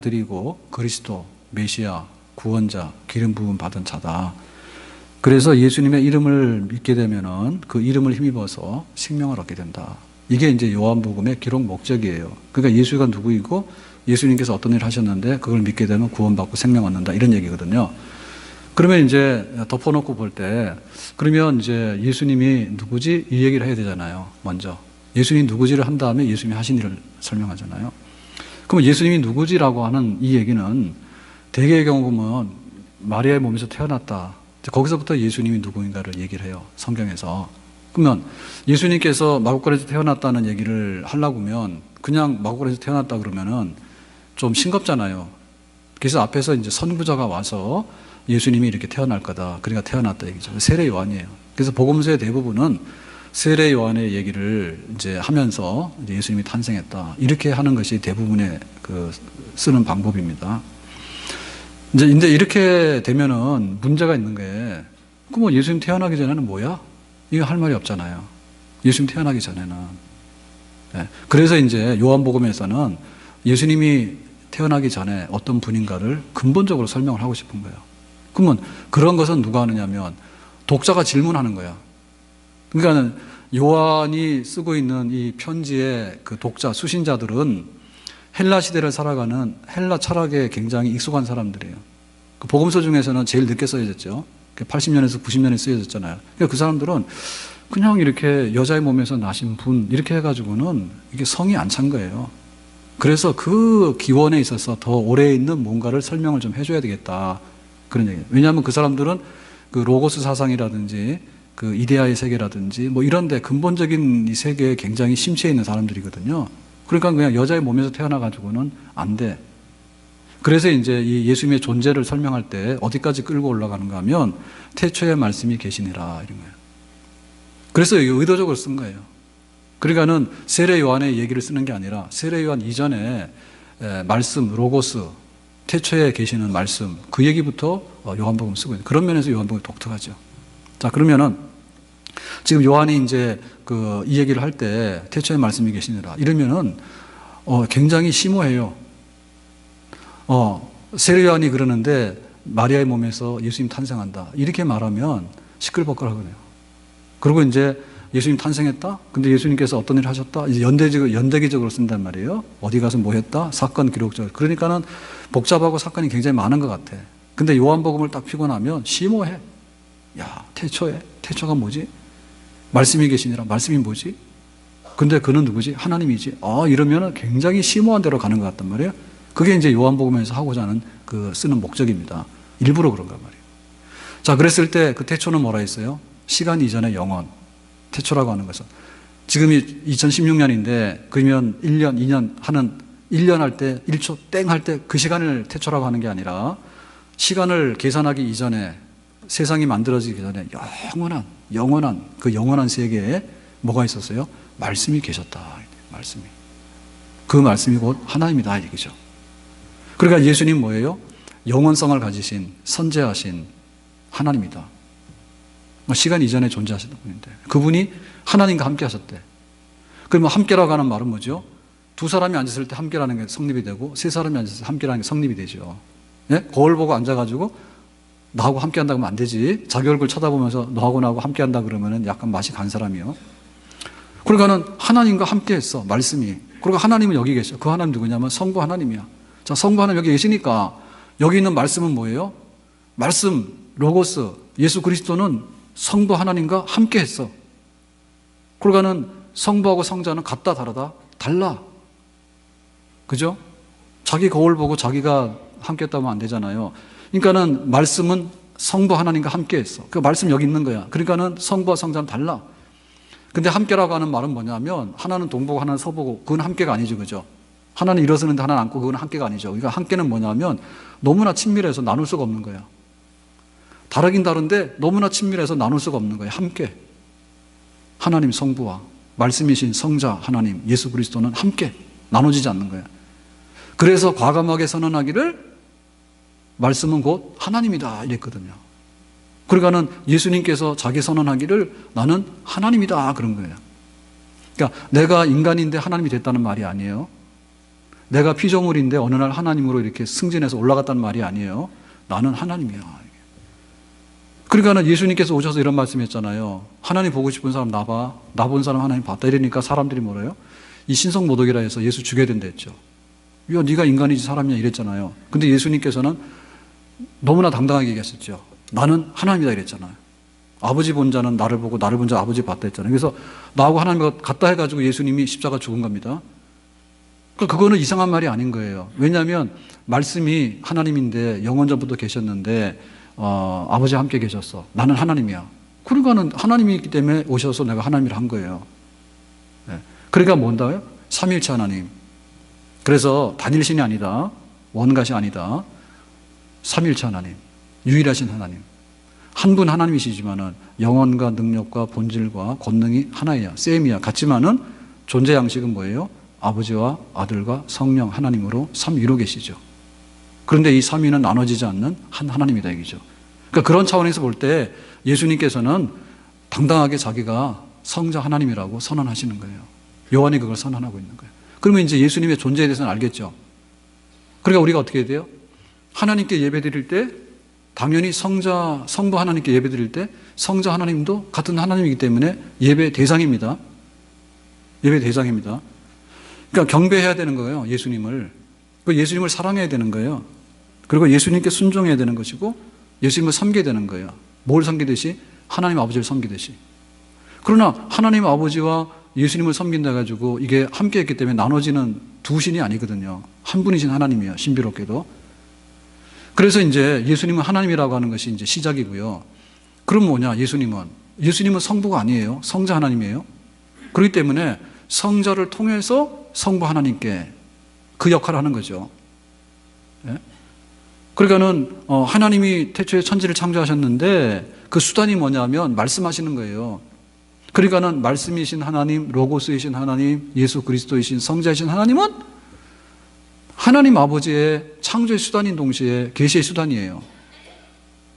드리고 그리스도, 메시아, 구원자, 기름 부음 받은 자다. 그래서 예수님의 이름을 믿게 되면은 그 이름을 힘입어서 생명을 얻게 된다. 이게 이제 요한복음의 기록 목적이에요. 그러니까 예수가 누구이고 예수님께서 어떤 일을 하셨는데 그걸 믿게 되면 구원받고 생명 얻는다. 이런 얘기거든요. 그러면 이제 덮어놓고 볼 때 그러면 이제 예수님이 누구지? 이 얘기를 해야 되잖아요. 먼저. 예수님이 누구지를 한 다음에 예수님이 하신 일을 설명하잖아요. 그럼 예수님이 누구지라고 하는 이 얘기는 대개의 경우 보면 마리아의 몸에서 태어났다. 거기서부터 예수님이 누구인가를 얘기를 해요. 성경에서. 그러면 예수님께서 마구간에서 태어났다는 얘기를 하려고 하면 그냥 마구간에서 태어났다 그러면은 좀 싱겁잖아요. 그래서 앞에서 이제 선구자가 와서 예수님이 이렇게 태어날 거다. 그러니까 태어났다 얘기죠. 세례 요한이에요. 그래서 복음서의 대부분은 세례 요한의 얘기를 이제 하면서 이제 예수님이 탄생했다. 이렇게 하는 것이 대부분의 그 쓰는 방법입니다. 이제 이렇게 되면은 문제가 있는 게, 그 뭐 예수님 태어나기 전에는 뭐야? 이거 할 말이 없잖아요. 예수님 태어나기 전에는. 네. 그래서 이제 요한복음에서는 예수님이 태어나기 전에 어떤 분인가를 근본적으로 설명을 하고 싶은 거예요. 그러면 그런 것은 누가 하느냐면 독자가 질문하는 거야. 그러니까 요한이 쓰고 있는 이 편지의 그 독자, 수신자들은 헬라 시대를 살아가는 헬라 철학에 굉장히 익숙한 사람들이에요. 그 복음서 중에서는 제일 늦게 써졌죠. 80년에서 90년에 쓰여졌잖아요. 그러니까 그 사람들은 그냥 이렇게 여자의 몸에서 나신 분 이렇게 해가지고는 이게 성이 안 찬 거예요. 그래서 그 기원에 있어서 더 오래 있는 뭔가를 설명을 좀 해줘야 되겠다. 그런 얘기예요. 왜냐하면 그 사람들은 그 로고스 사상이라든지 그 이데아의 세계라든지 뭐 이런데 근본적인 이 세계에 굉장히 심취해 있는 사람들이거든요. 그러니까 그냥 여자의 몸에서 태어나가지고는 안 돼. 그래서 이제 이 예수님의 존재를 설명할 때 어디까지 끌고 올라가는가 하면 태초에 말씀이 계시니라 이런 거예요. 그래서 의도적으로 쓴 거예요. 그러니까는 세례 요한의 얘기를 쓰는 게 아니라 세례 요한 이전에 말씀, 로고스, 태초에 계시는 말씀 그 얘기부터 요한복음 쓰고 있는 그런 면에서 요한복음이 독특하죠. 자, 그러면은 지금 요한이 이제 이 얘기를 할 때 태초에 말씀이 계시니라 이러면은 굉장히 심오해요. 세례 요한이 그러는데 마리아의 몸에서 예수님 탄생한다 이렇게 말하면 시끌벅걸하거든요. 그리고 이제 예수님 탄생했다? 근데 예수님께서 어떤 일을 하셨다? 이제 연대기적으로 쓴단 말이에요. 어디 가서 뭐 했다? 사건 기록적. 그러니까는 복잡하고 사건이 굉장히 많은 것 같아. 근데 요한복음을 딱 피고 나면 심오해. 야, 태초가 뭐지? 말씀이 계시니라. 말씀이 뭐지? 근데 그는 누구지? 하나님이지. 이러면은 굉장히 심오한 데로 가는 것 같단 말이에요. 그게 이제 요한복음에서 하고자 하는 쓰는 목적입니다. 일부러 그런가 말이에요. 자, 그랬을 때 그 태초는 뭐라 했어요? 시간 이전의 영원. 태초라고 하는 것은. 지금이 2016년인데, 그러면 1년, 2년 하는, 1년 할 때, 1초 땡 할 때 그 시간을 태초라고 하는 게 아니라, 시간을 계산하기 이전에, 세상이 만들어지기 전에 영원한 그 영원한 세계에 뭐가 있었어요? 말씀이 계셨다. 말씀이. 그 말씀이 곧 하나님이다. 이 얘기죠. 그러니까 예수님 뭐예요? 영원성을 가지신, 선재하신 하나님이다. 시간 이전에 존재하셨던 분인데 그분이 하나님과 함께 하셨대. 그러면 함께라고 하는 말은 뭐죠? 두 사람이 앉았을 때 함께라는 게 성립이 되고 세 사람이 앉았을 때 함께라는 게 성립이 되죠. 예? 거울 보고 앉아가지고 나하고 함께 한다고 하면 안 되지. 자기 얼굴 쳐다보면서 너하고 나하고 함께 한다 그러면은 약간 맛이 간 사람이요. 그러니까는 하나님과 함께 했어. 말씀이. 그리고 하나님은 여기 계셔. 그 하나님 누구냐면 성부 하나님이야. 자, 성부 하나님 여기 계시니까 여기 있는 말씀은 뭐예요? 말씀, 로고스, 예수 그리스도는 성부 하나님과 함께 했어. 그러니까는 성부하고 성자는 같다 다르다? 달라. 그죠? 자기 거울 보고 자기가 함께 했다면 안 되잖아요. 그러니까는 말씀은 성부 하나님과 함께 했어. 그 말씀 여기 있는 거야. 그러니까는 성부와 성자는 달라. 근데 함께라고 하는 말은 뭐냐면 하나는 동보고 하나는 서보고 그건 함께가 아니죠. 그죠? 하나는 일어서는데 하나는 앉고 그건 함께가 아니죠. 그러니까 함께는 뭐냐면 너무나 친밀해서 나눌 수가 없는 거야. 다르긴 다른데 너무나 친밀해서 나눌 수가 없는 거예요. 함께. 하나님 성부와 말씀이신 성자 하나님 예수 그리스도는 함께 나눠지지 않는 거예요. 그래서 과감하게 선언하기를 말씀은 곧 하나님이다 이랬거든요. 그러니까는 예수님께서 자기 선언하기를 나는 하나님이다 그런 거예요. 그러니까 내가 인간인데 하나님이 됐다는 말이 아니에요. 내가 피조물인데 어느 날 하나님으로 이렇게 승진해서 올라갔다는 말이 아니에요. 나는 하나님이야. 그러니까 예수님께서 오셔서 이런 말씀했잖아요. 하나님 보고 싶은 사람 나 봐. 나 본 사람 하나님 봤다. 이러니까 사람들이 뭐래요? 이 신성모독이라 해서 예수 죽여야 된다 했죠. 야, 네가 인간이지 사람이냐 이랬잖아요. 근데 예수님께서는 너무나 당당하게 얘기하셨죠. 나는 하나님이다 이랬잖아요. 아버지 본 자는 나를 보고 나를 본 자 아버지 봤다 했잖아요. 그래서 나하고 하나님과 같다 해가지고 예수님이 십자가 죽은 겁니다. 그거는 이상한 말이 아닌 거예요. 왜냐하면 말씀이 하나님인데 영원전부터 계셨는데 아버지와 함께 계셨어. 나는 하나님이야. 그러니까는 하나님이기 때문에 오셔서 내가 하나님을 한 거예요. 네. 그러니까 뭔가요? 삼위일체 하나님. 그래서 단일신이 아니다. 원갓이 아니다. 삼위일체 하나님. 유일하신 하나님. 한 분 하나님이시지만은 영혼과 능력과 본질과 권능이 하나이야. 셈이야. 같지만은 존재 양식은 뭐예요? 아버지와 아들과 성령 하나님으로 삼위로 계시죠. 그런데 이 삼위는 나눠지지 않는 한 하나님이다 얘기죠. 그러니까 그런 차원에서 볼 때 예수님께서는 당당하게 자기가 성자 하나님이라고 선언하시는 거예요. 요한이 그걸 선언하고 있는 거예요. 그러면 이제 예수님의 존재에 대해서는 알겠죠. 그러니까 우리가 어떻게 해야 돼요? 하나님께 예배드릴 때 당연히 성부 하나님께 예배드릴 때 성자 하나님도 같은 하나님이기 때문에 예배 대상입니다. 예배 대상입니다. 그러니까 경배해야 되는 거예요. 예수님을. 예수님을 사랑해야 되는 거예요. 그리고 예수님께 순종해야 되는 것이고 예수님을 섬겨야 되는 거예요. 뭘 섬기듯이? 하나님 아버지를 섬기듯이. 그러나 하나님 아버지와 예수님을 섬긴다 가지고 이게 함께 했기 때문에 나눠지는 두 신이 아니거든요. 한 분이신 하나님이에요. 신비롭게도. 그래서 이제 예수님은 하나님이라고 하는 것이 이제 시작이고요. 그럼 뭐냐? 예수님은 성부가 아니에요. 성자 하나님이에요. 그렇기 때문에 성자를 통해서 성부 하나님께 그 역할을 하는 거죠. 예? 그러니까는 하나님이 태초에 천지를 창조하셨는데 그 수단이 뭐냐면 말씀하시는 거예요. 그러니까는 말씀이신 하나님, 로고스이신 하나님, 예수 그리스도이신 성자이신 하나님은 하나님 아버지의 창조의 수단인 동시에 계시의 수단이에요.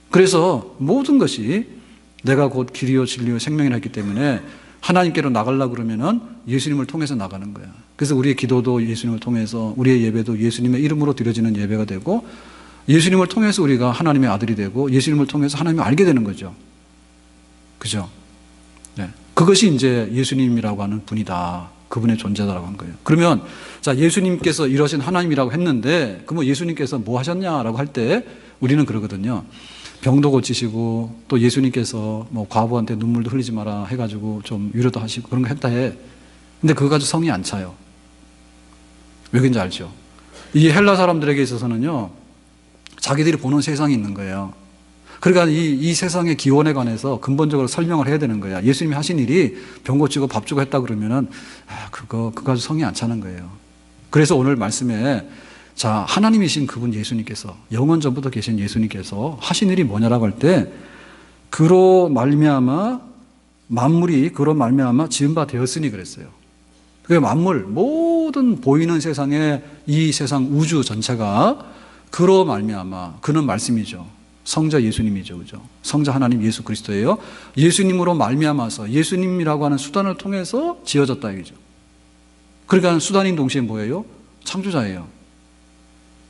그래서 모든 것이 내가 곧 길이요 진리요 생명이라 했기 때문에 하나님께로 나가려고 그러면은 예수님을 통해서 나가는 거야. 그래서 우리의 기도도 예수님을 통해서, 우리의 예배도 예수님의 이름으로 드려지는 예배가 되고, 예수님을 통해서 우리가 하나님의 아들이 되고, 예수님을 통해서 하나님을 알게 되는 거죠. 그죠? 네. 그것이 이제 예수님이라고 하는 분이다. 그분의 존재다라고 하는 거예요. 그러면, 자, 예수님께서 이러신 하나님이라고 했는데, 그럼 예수님께서 뭐 하셨냐라고 할 때, 우리는 그러거든요. 병도 고치시고, 또 예수님께서 뭐 과부한테 눈물도 흘리지 마라 해가지고 좀 위로도 하시고 그런 거 했다 해. 근데 그거 가지고 성이 안 차요. 왜 그런지 알죠? 이 헬라 사람들에게 있어서는요, 자기들이 보는 세상이 있는 거예요. 그러니까 이 세상의 기원에 관해서 근본적으로 설명을 해야 되는 거야. 예수님이 하신 일이 병 고치고 밥 주고 했다 그러면은, 그거 가지고 성이 안 차는 거예요. 그래서 오늘 말씀에, 자, 하나님이신 그분 예수님께서, 영원 전부터 계신 예수님께서 하신 일이 뭐냐라고 할 때, 그로 말미암아 만물이 그로 말미암아 지은 바 되었으니 그랬어요. 그 만물, 모든 보이는 세상에 이 세상 우주 전체가 그로 말미암아, 그는 말씀이죠. 성자 예수님이죠. 그죠? 성자 하나님 예수 그리스도예요. 예수님으로 말미암아서 예수님이라고 하는 수단을 통해서 지어졌다 이거죠. 그러니까 수단인 동시에 뭐예요? 창조자예요.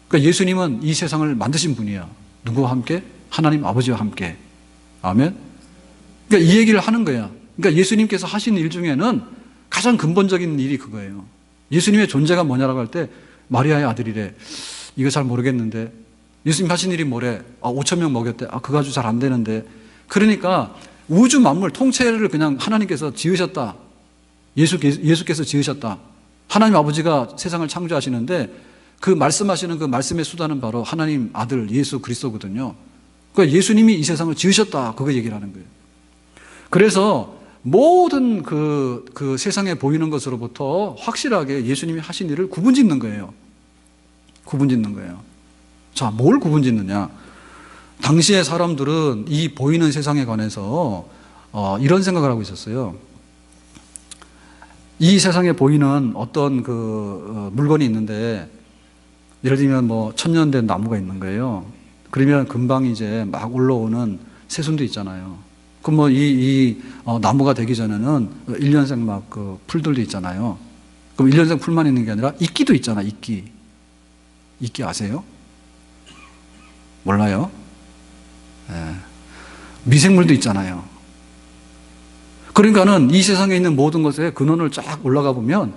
그러니까 예수님은 이 세상을 만드신 분이야. 누구와 함께? 하나님 아버지와 함께. 아멘. 그러니까 이 얘기를 하는 거야. 그러니까 예수님께서 하신 일 중에는 가장 근본적인 일이 그거예요. 예수님의 존재가 뭐냐라고 할 때 마리아의 아들이래. 이거 잘 모르겠는데 예수님 하신 일이 뭐래? 5천 명 먹였대. 그거 가지고 잘 안 되는데. 그러니까 우주 만물 통째를 그냥 하나님께서 지으셨다. 예수께서 지으셨다. 하나님 아버지가 세상을 창조하시는데 그 말씀하시는 그 말씀의 수단은 바로 하나님 아들 예수 그리스도거든요. 그러니까 예수님이 이 세상을 지으셨다. 그거 얘기를 하는 거예요. 그래서 모든 그 세상에 보이는 것으로부터 확실하게 예수님이 하신 일을 구분짓는 거예요. 구분짓는 거예요. 자, 뭘 구분짓느냐? 당시의 사람들은 이 보이는 세상에 관해서 이런 생각을 하고 있었어요. 이 세상에 보이는 어떤 물건이 있는데, 예를 들면 뭐 천년된 나무가 있는 거예요. 그러면 금방 이제 막 올라오는 새순도 있잖아요. 그럼 뭐 나무가 되기 전에는 1년생 막 풀들도 있잖아요. 그럼 1년생 풀만 있는 게 아니라 이끼도 있잖아, 이끼. 이끼 아세요? 몰라요? 예. 미생물도 있잖아요. 그러니까는 이 세상에 있는 모든 것에 근원을 쫙 올라가 보면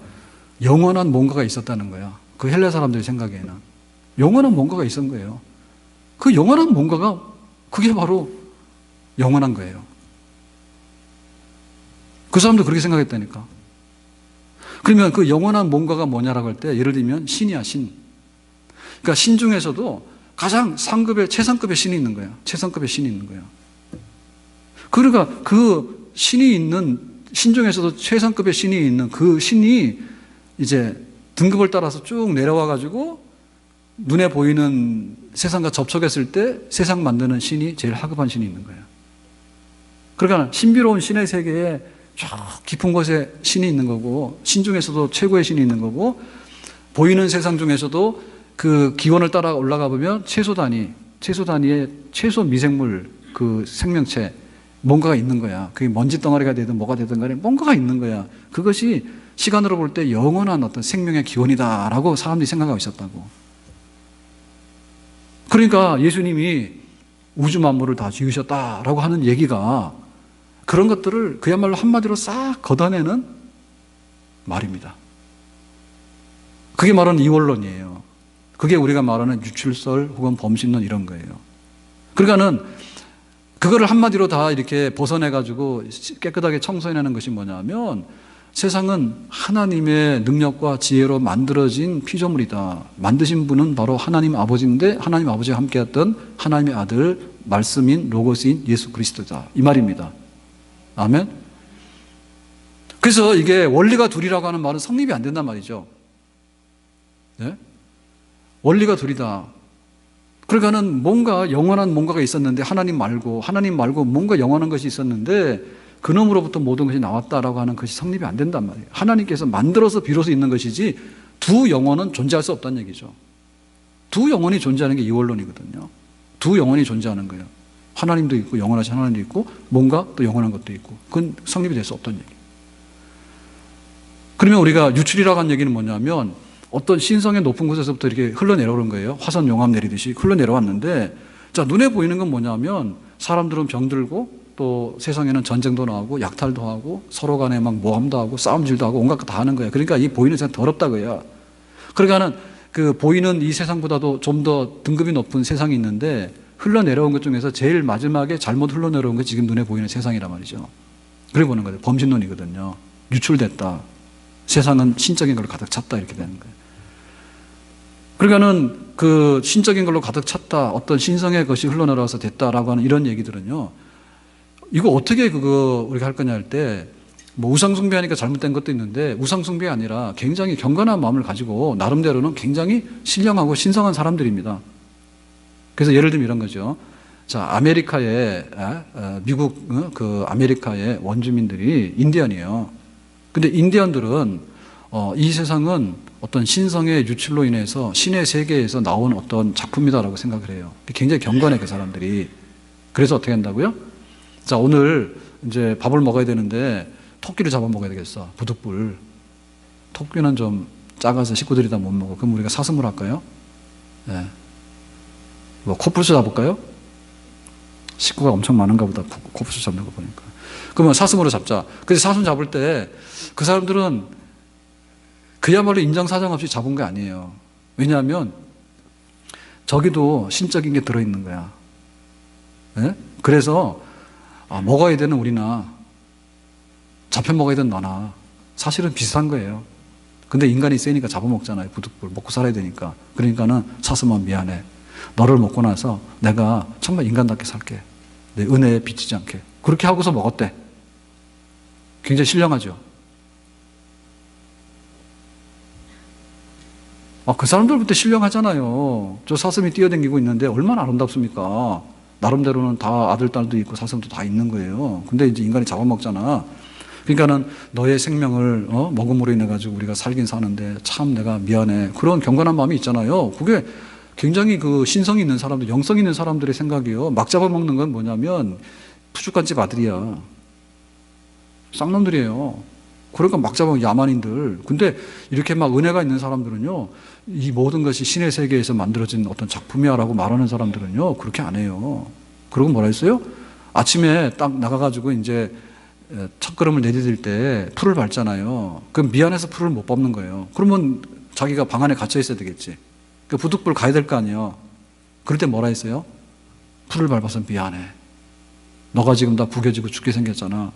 영원한 뭔가가 있었다는 거야. 그 헬라 사람들 생각에는. 영원한 뭔가가 있었던 거예요. 그 영원한 뭔가가 그게 바로 영원한 거예요. 그 사람도 그렇게 생각했다니까. 그러면 그 영원한 뭔가가 뭐냐라고 할 때 예를 들면 신이야, 신. 그러니까 신 중에서도 가장 상급의 최상급의 신이 있는 거야. 최상급의 신이 있는 거야. 그러니까 그 신이 있는 신 중에서도 최상급의 신이 있는 그 신이 이제 등급을 따라서 쭉 내려와 가지고 눈에 보이는 세상과 접촉했을 때 세상 만드는 신이 제일 하급한 신이 있는 거야. 그러니까 신비로운 신의 세계에 저 깊은 곳에 신이 있는 거고, 신 중에서도 최고의 신이 있는 거고, 보이는 세상 중에서도 그 기원을 따라 올라가 보면 최소 단위의 최소 미생물 그 생명체 뭔가가 있는 거야. 그게 먼지 덩어리가 되든 뭐가 되든 간에 뭔가가 있는 거야. 그것이 시간으로 볼 때 영원한 어떤 생명의 기원이다라고 사람들이 생각하고 있었다고. 그러니까 예수님이 우주 만물을 다 지으셨다라고 하는 얘기가 그런 것들을 그야말로 한마디로 싹 걷어내는 말입니다. 그게 말하는 이원론이에요. 그게 우리가 말하는 유출설 혹은 범신론 이런 거예요. 그러니까는 그거를 한마디로 다 이렇게 벗어내가지고 깨끗하게 청소해내는 것이 뭐냐면 세상은 하나님의 능력과 지혜로 만들어진 피조물이다. 만드신 분은 바로 하나님 아버지인데 하나님 아버지와 함께했던 하나님의 아들 말씀인 로고스인 예수 그리스도다. 이 말입니다. 아멘. 그래서 이게 원리가 둘이라고 하는 말은 성립이 안 된단 말이죠. 네? 원리가 둘이다. 그러니까는 뭔가 영원한 뭔가가 있었는데 하나님 말고 뭔가 영원한 것이 있었는데 그놈으로부터 모든 것이 나왔다라고 하는 것이 성립이 안 된단 말이에요. 하나님께서 만들어서 비로소 있는 것이지 두 영혼은 존재할 수 없다는 얘기죠. 두 영혼이 존재하는 게 이원론이거든요. 두 영혼이 존재하는 거예요. 하나님도 있고 영원하신 하나님도 있고 뭔가 또 영원한 것도 있고 그건 성립이 될 수 없다는 얘기예요. 그러면 우리가 유출이라고 하는 얘기는 뭐냐면 어떤 신성의 높은 곳에서부터 이렇게 흘러내려오는 거예요. 화산 용암 내리듯이 흘러내려왔는데 자 눈에 보이는 건 뭐냐면 사람들은 병들고 또 세상에는 전쟁도 나오고 약탈도 하고 서로 간에 막 모함도 하고 싸움질도 하고 온갖 거 다 하는 거예요. 그러니까 이 보이는 세상 더럽다고요. 그러니까는 그 보이는 이 세상보다도 좀 더 등급이 높은 세상이 있는데 흘러내려온 것 중에서 제일 마지막에 잘못 흘러내려온 게 지금 눈에 보이는 세상이란 말이죠. 그래 보는 거예요. 범신론이거든요. 유출됐다. 세상은 신적인 걸로 가득 찼다 이렇게 되는 거예요. 그러니까는 그 신적인 걸로 가득 찼다. 어떤 신성의 것이 흘러내려와서 됐다라고 하는 이런 얘기들은요. 이거 어떻게 그거 우리가 할 거냐 할 때 뭐 우상숭배하니까 잘못된 것도 있는데 우상숭배가 아니라 굉장히 경건한 마음을 가지고 나름대로는 굉장히 신령하고 신성한 사람들입니다. 그래서 예를 들면 이런 거죠. 자, 아메리카의 미국 그 아메리카의 원주민들이 인디언이에요. 근데 인디언들은 이 세상은 어떤 신성의 유출로 인해서 신의 세계에서 나온 어떤 작품이다라고 생각을 해요. 굉장히 경건해 그 사람들이. 그래서 어떻게 한다고요? 자, 오늘 이제 밥을 먹어야 되는데 토끼를 잡아 먹어야 되겠어. 부득불. 토끼는 좀 작아서 식구들이 다 못 먹어. 그럼 우리가 사슴을 할까요? 네. 뭐 코뿔소 잡을까요? 식구가 엄청 많은가 보다. 코뿔소 잡는 거 보니까. 그러면 사슴으로 잡자. 그래서 사슴 잡을 때 그 사람들은 그야말로 인정사정 없이 잡은 게 아니에요. 왜냐하면 저기도 신적인 게 들어있는 거야. 네? 그래서 먹어야 되는 우리나 잡혀 먹어야 되는 너나 사실은 비슷한 거예요. 근데 인간이 세니까 잡아먹잖아요. 부득불 먹고 살아야 되니까. 그러니까는 사슴아 미안해. 너를 먹고 나서 내가 정말 인간답게 살게. 내 은혜에 비치지 않게. 그렇게 하고서 먹었대. 굉장히 신령하죠. 그 사람들부터 신령하잖아요. 저 사슴이 뛰어다니고 있는데 얼마나 아름답습니까? 나름대로는 다 아들, 딸도 있고 사슴도 다 있는 거예요. 근데 이제 인간이 잡아먹잖아. 그러니까는 너의 생명을 먹음으로 인해 가지고 우리가 살긴 사는데 참 내가 미안해. 그런 경건한 마음이 있잖아요. 그게 굉장히 그 신성이 있는 사람들, 영성 있는 사람들의 생각이에요. 막 잡아먹는 건 뭐냐면 푸주간집 아들이야. 쌍놈들이에요. 그러니까 막 잡아먹는 야만인들. 근데 이렇게 막 은혜가 있는 사람들은요, 이 모든 것이 신의 세계에서 만들어진 어떤 작품이야라고 말하는 사람들은요, 그렇게 안 해요. 그러고 뭐라 했어요? 아침에 딱 나가가지고 이제 첫걸음을 내디딜 때 풀을 밟잖아요. 그럼 미안해서 풀을 못 밟는 거예요. 그러면 자기가 방 안에 갇혀 있어야 되겠지. 그 부득불 가야 될 거 아니에요. 그럴 때 뭐라 했어요? 풀을 밟아서 미안해. 너가 지금 다 구겨지고 죽게 생겼잖아.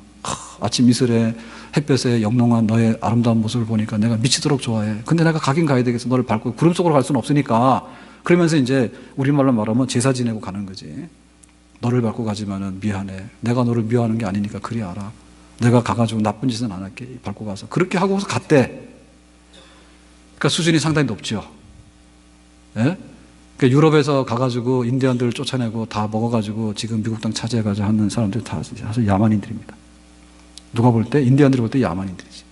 아침 이슬에 햇볕에 영롱한 너의 아름다운 모습을 보니까 내가 미치도록 좋아해. 근데 내가 가긴 가야 되겠어. 너를 밟고 구름 속으로 갈 수는 없으니까. 그러면서 이제 우리말로 말하면 제사 지내고 가는 거지. 너를 밟고 가지만은 미안해. 내가 너를 미워하는 게 아니니까 그리 알아. 내가 가가지고 나쁜 짓은 안 할게. 밟고 가서. 그렇게 하고서 갔대. 그러니까 수준이 상당히 높죠. 예? 그러니까 유럽에서 가가지고 인디언들을 쫓아내고 다 먹어가지고 지금 미국 땅 차지해가지고 하는 사람들 다 아주 야만인들입니다. 누가 볼 때, 인디언들이 볼 때 야만인들이지.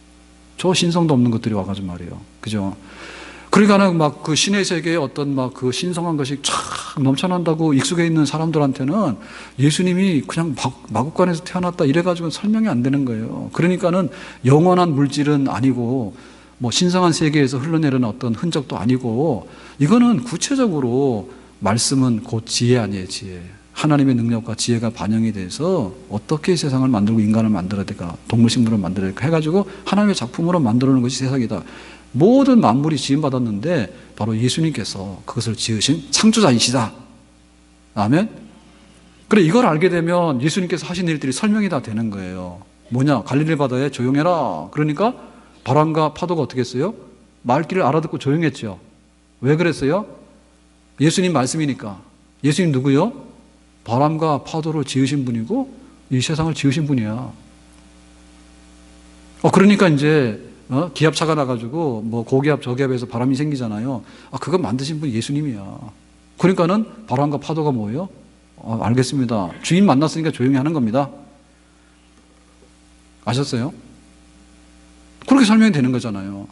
저 신성도 없는 것들이 와가지고 말이에요. 그죠? 그러니까는 막 그 신의 세계에 어떤 막 그 신성한 것이 촥 넘쳐난다고 익숙해 있는 사람들한테는 예수님이 그냥 마국간에서 태어났다 이래가지고 설명이 안 되는 거예요. 그러니까는 영원한 물질은 아니고 뭐 신성한 세계에서 흘러내리는 어떤 흔적도 아니고 이거는 구체적으로 말씀은 곧 지혜 아니에요, 지혜. 하나님의 능력과 지혜가 반영이 돼서 어떻게 세상을 만들고 인간을 만들어야 될까, 동물식물을 만들어야 될까 해가지고 하나님의 작품으로 만들어놓은 것이 세상이다. 모든 만물이 지음받았는데 바로 예수님께서 그것을 지으신 창조자이시다. 아멘? 그래, 이걸 알게 되면 예수님께서 하신 일들이 설명이 다 되는 거예요. 뭐냐? 갈릴리 바다에 조용해라. 그러니까 바람과 파도가 어떻게 했어요? 말귀를 알아듣고 조용했죠. 왜 그랬어요? 예수님 말씀이니까. 예수님 누구요? 바람과 파도를 지으신 분이고 이 세상을 지으신 분이야. 그러니까 이제 기압차가 나가지고 뭐 고기압 저기압에서 바람이 생기잖아요. 그거 만드신 분이 예수님이야. 그러니까는 바람과 파도가 뭐예요? 알겠습니다. 주인 만났으니까 조용히 하는 겁니다. 아셨어요? 그렇게 설명이 되는 거잖아요.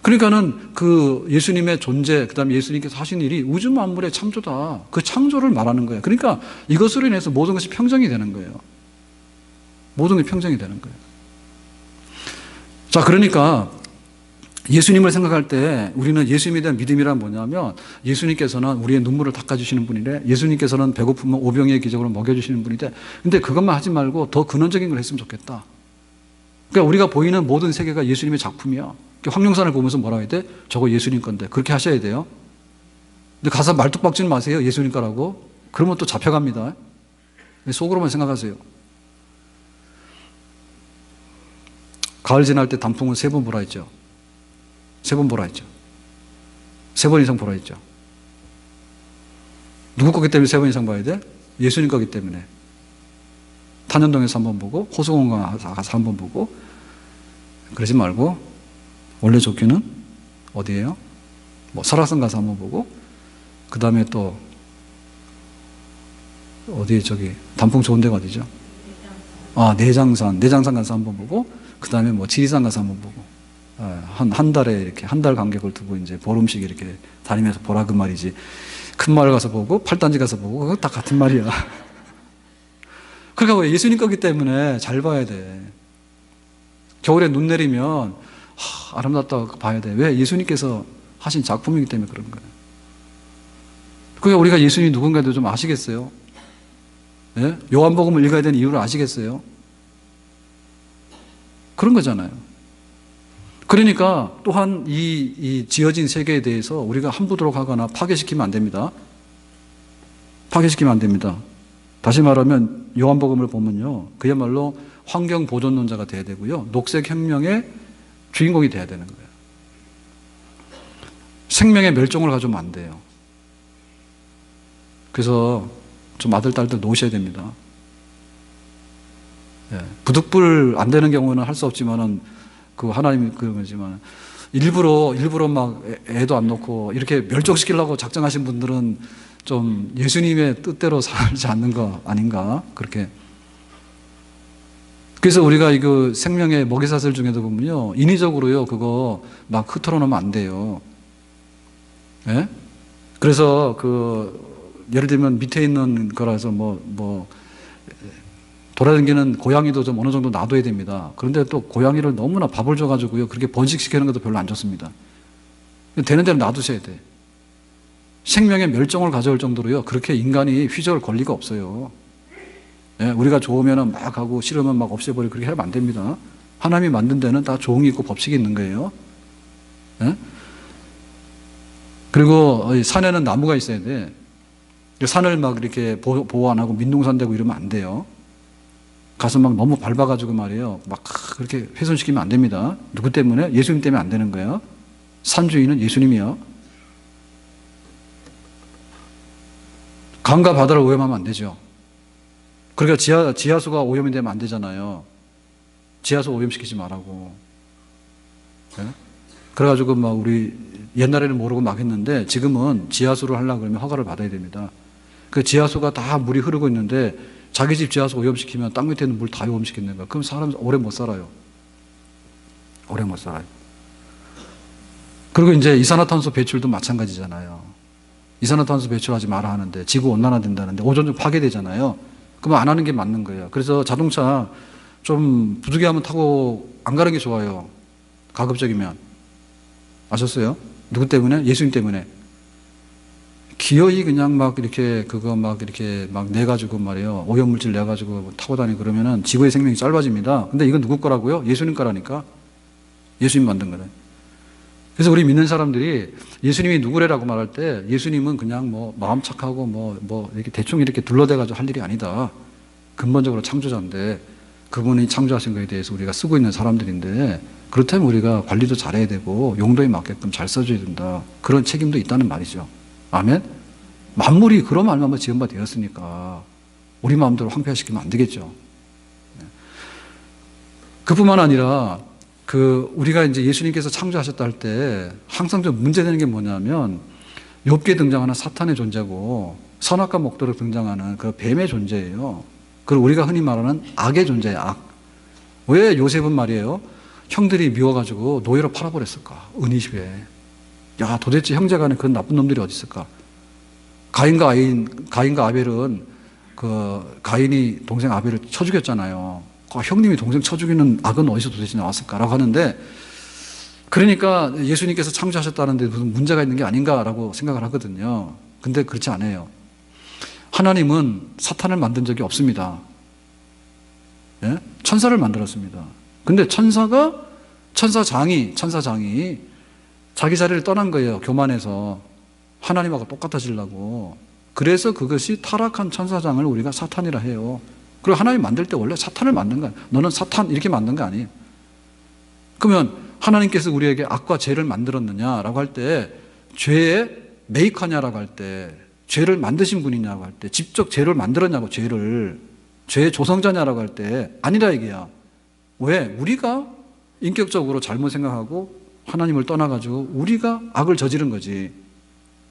그러니까는 그 예수님의 존재, 그 다음에 예수님께서 하신 일이 우주 만물의 창조다. 그 창조를 말하는 거예요. 그러니까 이것으로 인해서 모든 것이 평정이 되는 거예요. 모든 것이 평정이 되는 거예요. 자, 그러니까 예수님을 생각할 때 우리는 예수님에 대한 믿음이란 뭐냐면 예수님께서는 우리의 눈물을 닦아주시는 분이래. 예수님께서는 배고프면 오병이의 기적으로 먹여주시는 분인데 근데 그것만 하지 말고 더 근원적인 걸 했으면 좋겠다. 그러니까 우리가 보이는 모든 세계가 예수님의 작품이야. 황룡산을 보면서 뭐라고 해야 돼? 저거 예수님 건데. 그렇게 하셔야 돼요. 근데 가서 말뚝박지는 마세요. 예수님 거라고. 그러면 또 잡혀갑니다. 속으로만 생각하세요. 가을 지날 때 단풍은 3번 보라 했죠. 3번 보라 했죠. 3번 이상 보라 했죠. 누구 거기 때문에 3번 이상 봐야 돼? 예수님 거기 때문에. 탄현동에서 1번 보고 호수공원 가서 1번 보고 그러지 말고 원래 좋기는 어디예요? 뭐 설악산 가서 1번 보고 그 다음에 또 어디 저기 단풍 좋은 데가 어디죠? 내장산 가서 1번 보고 그 다음에 뭐 지리산 가서 1번 보고 한 달에 이렇게 한 달 간격을 두고 이제 보름씩 이렇게 다니면서 보라 그 말이지. 큰 마을 가서 보고 팔단지 가서 보고 그거 다 같은 말이야. 그러니까 예수님 거기 때문에 잘 봐야 돼. 겨울에 눈 내리면 아름답다고 봐야 돼. 왜? 예수님께서 하신 작품이기 때문에 그런 거예요. 그러니까 우리가 예수님이 누군가도 좀 아시겠어요? 예? 요한복음을 읽어야 되는 이유를 아시겠어요? 그런 거잖아요. 그러니까 또한 이 지어진 세계에 대해서 우리가 함부도록 하거나 파괴시키면 안 됩니다. 파괴시키면 안 됩니다. 다시 말하면 요한복음을 보면요, 그야말로 환경 보존론자가 돼야 되고요, 녹색 혁명의 주인공이 돼야 되는 거예요. 생명의 멸종을 가져오면 안 돼요. 그래서 좀 아들 딸들 놓으셔야 됩니다. 예, 부득불 안 되는 경우는 할 수 없지만은 그 하나님이 그러지만 일부러 막 애도 안 놓고 이렇게 멸종시키려고 작정하신 분들은 좀 예수님의 뜻대로 살지 않는 거 아닌가 그렇게. 그래서 우리가 이거 생명의 먹이사슬 중에도 보면요, 인위적으로요 그거 막 흩어놓으면 안 돼요. 예? 그래서 그 예를 들면 밑에 있는 거라서 돌아다니는 고양이도 좀 어느 정도 놔둬야 됩니다. 그런데 또 고양이를 너무나 밥을 줘가지고요. 그렇게 번식시키는 것도 별로 안 좋습니다. 되는 대로 놔두셔야 돼. 생명의 멸종을 가져올 정도로요. 그렇게 인간이 휘저을 권리가 없어요. 예, 우리가 좋으면 막 하고 싫으면 막 없애버리고 그렇게 하면 안 됩니다. 하나님이 만든 데는 다 조응이 있고 법칙이 있는 거예요. 예? 그리고 산에는 나무가 있어야 돼. 산을 막 이렇게 보호 안 하고 민둥산 되고 이러면 안 돼요. 가서 막 너무 밟아가지고 말이에요. 막 그렇게 훼손시키면 안 됩니다. 누구 때문에? 예수님 때문에 안 되는 거예요. 산주인은 예수님이요. 강과 바다를 오염하면 안 되죠. 그러니까 지하수가 오염이 되면 안 되잖아요. 지하수 오염시키지 말라고. 네? 그래가지고 막 우리 옛날에는 모르고 막 했는데 지금은 지하수를 하려고 그러면 허가를 받아야 됩니다. 그 지하수가 다 물이 흐르고 있는데 자기 집 지하수 오염시키면 땅 밑에 있는 물 다 오염시키는 거야. 그럼 사람 오래 못 살아요. 오래 못 살아요. 그리고 이제 이산화탄소 배출도 마찬가지잖아요. 이산화탄소 배출하지 마라 하는데 지구 온난화 된다는데 오존층 파괴되잖아요. 그러면 안 하는 게 맞는 거예요. 그래서 자동차 좀 부득이하면 타고 안 가는 게 좋아요. 가급적이면. 아셨어요? 누구 때문에? 예수님 때문에. 기어이 그냥 막 이렇게 그거 막 이렇게 막 내가지고 말이에요. 오염물질 내가지고 타고 다니고 그러면은 지구의 생명이 짧아집니다. 근데 이건 누구 거라고요? 예수님 거라니까. 예수님 만든 거는. 그래서 우리 믿는 사람들이 예수님이 누구래라고 말할 때 예수님은 그냥 뭐 마음 착하고 뭐 이렇게 대충 이렇게 둘러대가지고 할 일이 아니다. 근본적으로 창조자인데 그분이 창조하신 거에 대해서 우리가 쓰고 있는 사람들인데 그렇다면 우리가 관리도 잘해야 되고 용도에 맞게끔 잘 써줘야 된다. 그런 책임도 있다는 말이죠. 아멘? 만물이 그런 말만 지은 바 되었으니까 우리 마음대로 황폐화시키면 안 되겠죠. 그뿐만 아니라 우리가 이제 예수님께서 창조하셨다 할 때 항상 좀 문제되는 게 뭐냐면 욥기에 등장하는 사탄의 존재고 선악과 목도로 등장하는 그 뱀의 존재예요. 그리고 우리가 흔히 말하는 악의 존재예요. 악. 왜 요셉은 말이에요. 형들이 미워가지고 노예로 팔아버렸을까? 은이시에. 야, 도대체 형제간에 그런 나쁜 놈들이 어디 있을까? 가인과 아벨은 가인이 동생 아벨을 쳐 죽였잖아요. 형님이 동생 쳐 죽이는 악은 어디서 도대체 나왔을까라고 하는데 그러니까 예수님께서 창조하셨다는데 무슨 문제가 있는 게 아닌가라고 생각을 하거든요. 근데 그렇지 않아요. 하나님은 사탄을 만든 적이 없습니다. 예? 천사를 만들었습니다. 근데 천사장이 자기 자리를 떠난 거예요. 교만해서 하나님하고 똑같아지려고. 그래서 그것이 타락한 천사장을 우리가 사탄이라 해요. 그리고 하나님 만들 때 원래 사탄을 만든 거야. 너는 사탄 이렇게 만든 거 아니에요. 그러면 하나님께서 우리에게 악과 죄를 만들었느냐라고 할 때 죄의 메이커냐라고 할 때 죄를 만드신 분이냐고 할 때 직접 죄를 만들었냐고 죄의 조성자냐라고 할 때 아니라 얘기야. 왜? 우리가 인격적으로 잘못 생각하고 하나님을 떠나가지고 우리가 악을 저지른 거지.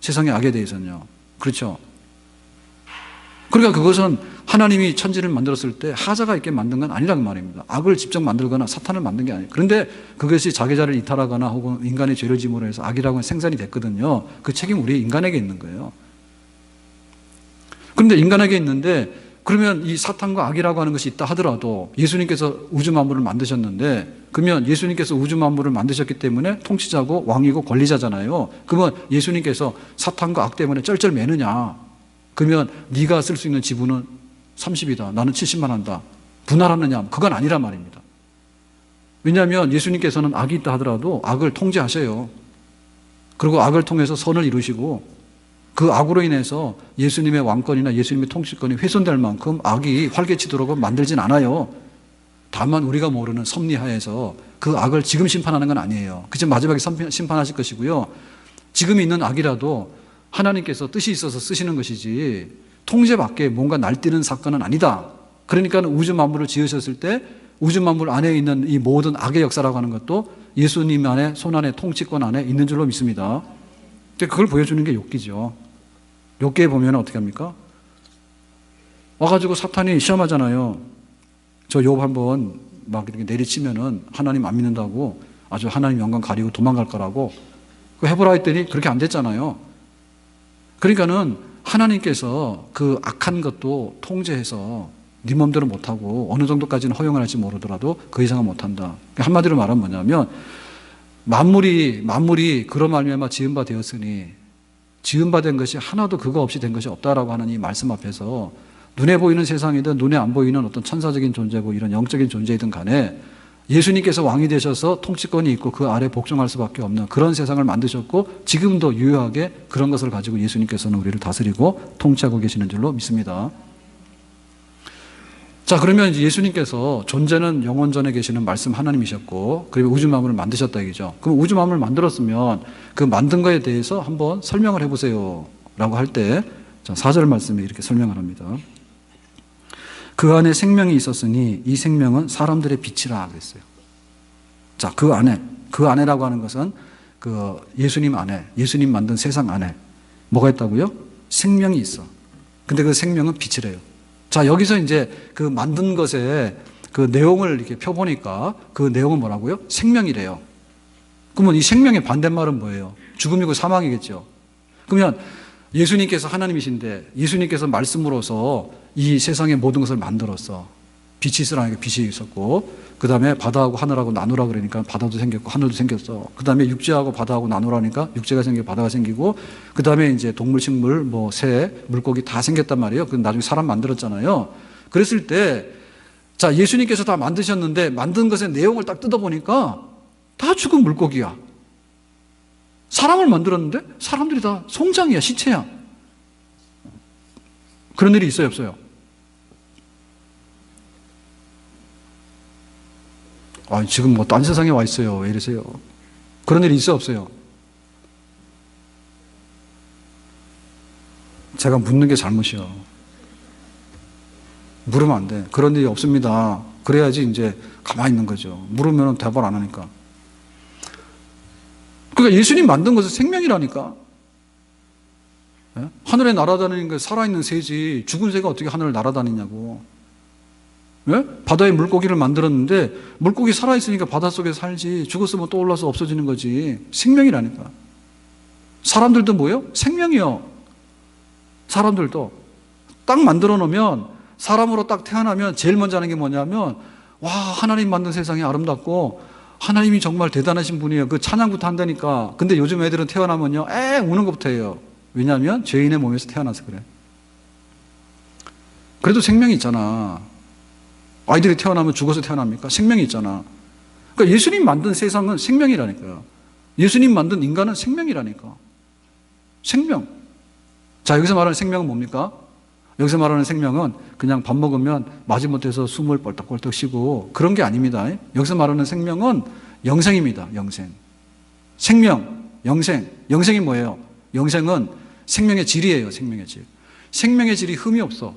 세상의 악에 대해서는요. 그렇죠? 그러니까 그것은 하나님이 천지를 만들었을 때 하자가 있게 만든 건 아니란 말입니다. 악을 직접 만들거나 사탄을 만든 게 아니에요. 그런데 그것이 자기 자를 이탈하거나 혹은 인간의 죄를 짐으로 해서 악이라고 생산이 됐거든요. 그 책임은 우리 인간에게 있는 거예요. 그런데 인간에게 있는데 그러면 이 사탄과 악이라고 하는 것이 있다 하더라도 예수님께서 우주 만물을 만드셨는데 그러면 예수님께서 우주 만물을 만드셨기 때문에 통치자고 왕이고 권리자잖아요. 그러면 예수님께서 사탄과 악 때문에 쩔쩔매느냐? 그러면 네가 쓸 수 있는 지분은 30이다. 나는 70만 한다. 분할하느냐? 그건 아니란 말입니다. 왜냐하면 예수님께서는 악이 있다 하더라도 악을 통제하셔요. 그리고 악을 통해서 선을 이루시고 그 악으로 인해서 예수님의 왕권이나 예수님의 통치권이 훼손될 만큼 악이 활개치도록 만들진 않아요. 다만 우리가 모르는 섭리하에서 그 악을 지금 심판하는 건 아니에요. 그저 마지막에 심판하실 것이고요. 지금 있는 악이라도 하나님께서 뜻이 있어서 쓰시는 것이지 통제 밖에 뭔가 날뛰는 사건은 아니다. 그러니까 우주 만물을 지으셨을 때 우주 만물 안에 있는 이 모든 악의 역사라고 하는 것도 예수님 안에 손 안에 통치권 안에 있는 줄로 믿습니다. 그걸 보여주는 게 욥기죠. 욥기에 보면 어떻게 합니까? 와가지고 사탄이 시험하잖아요. 저 욥 한번 막 이렇게 내리치면은 하나님 안 믿는다고 아주 하나님 영광 가리고 도망갈 거라고 그 해보라 했더니 그렇게 안 됐잖아요. 그러니까는 하나님께서 그 악한 것도 통제해서 네 맘대로 못하고 어느 정도까지는 허용을 할지 모르더라도 그 이상은 못한다. 한마디로 말하면 뭐냐면 만물이 그런 말미암아 지은 바 되었으니 지은 바 된 것이 하나도 그거 없이 된 것이 없다라고 하는 이 말씀 앞에서 눈에 보이는 세상이든 눈에 안 보이는 어떤 천사적인 존재고 이런 영적인 존재이든 간에 예수님께서 왕이 되셔서 통치권이 있고 그 아래 복종할 수밖에 없는 그런 세상을 만드셨고 지금도 유효하게 그런 것을 가지고 예수님께서는 우리를 다스리고 통치하고 계시는 줄로 믿습니다. 자, 그러면 예수님께서 존재는 영원전에 계시는 말씀 하나님이셨고 그리고 우주 만물을 만드셨다 얘기죠. 그럼 우주 만물을 만들었으면 그 만든 거에 대해서 한번 설명을 해보세요 라고 할 때 4절 말씀에 이렇게 설명을 합니다. 그 안에 생명이 있었으니 이 생명은 사람들의 빛이라 그랬어요. 자, 그 안에라고 하는 것은 그 예수님 안에, 예수님 만든 세상 안에 뭐가 있다고요? 생명이 있어. 근데 그 생명은 빛이래요. 자, 여기서 이제 그 만든 것의 그 내용을 이렇게 펴보니까 그 내용은 뭐라고요? 생명이래요. 그러면 이 생명의 반대말은 뭐예요? 죽음이고 사망이겠죠. 그러면 예수님께서 하나님이신데 예수님께서 말씀으로서 이 세상의 모든 것을 만들었어. 빛이 있으라니까 빛이 있었고 그 다음에 바다하고 하늘하고 나누라 그러니까 바다도 생겼고 하늘도 생겼어. 그 다음에 육지하고 바다하고 나누라니까 육지가 생기고 바다가 생기고 그 다음에 이제 동물, 식물, 뭐 새, 물고기 다 생겼단 말이에요. 그 나중에 사람 만들었잖아요. 그랬을 때 자, 예수님께서 다 만드셨는데 만든 것의 내용을 딱 뜯어보니까 다 죽은 물고기야. 사람을 만들었는데 사람들이 다 송장이야, 시체야. 그런 일이 있어요, 없어요? 아, 지금 뭐 딴 세상에 와 있어요. 왜 이러세요? 그런 일이 있어요, 없어요? 제가 묻는 게 잘못이야. 물으면 안 돼. 그런 일이 없습니다. 그래야지 이제 가만히 있는 거죠. 물으면 대답을 안 하니까. 그러니까 예수님 만든 것은 생명이라니까. 예? 하늘에 날아다니는 게 살아있는 새지 죽은 새가 어떻게 하늘을 날아다니냐고. 예? 바다에 물고기를 만들었는데 물고기 살아있으니까 바닷속에 살지 죽었으면 또 올라서 없어지는 거지. 생명이라니까. 사람들도 뭐예요? 생명이요. 사람들도 딱 만들어 놓으면 사람으로 딱 태어나면 제일 먼저 하는 게 뭐냐면 와, 하나님 만든 세상이 아름답고 하나님이 정말 대단하신 분이에요. 그 찬양부터 한다니까. 근데 요즘 애들은 태어나면요 우는 것부터 해요. 왜냐하면 죄인의 몸에서 태어나서 그래. 그래도 생명이 있잖아. 아이들이 태어나면 죽어서 태어납니까? 생명이 있잖아. 그러니까 예수님 만든 세상은 생명이라니까요. 예수님 만든 인간은 생명이라니까. 생명. 자, 여기서 말하는 생명은 뭡니까? 여기서 말하는 생명은 그냥 밥 먹으면 마지못해서 숨을 뻘떡뻘떡 쉬고 그런 게 아닙니다. 여기서 말하는 생명은 영생입니다. 영생. 생명, 영생. 영생이 뭐예요? 영생은 생명의 질이에요. 생명의 질. 생명의 질이 흠이 없어.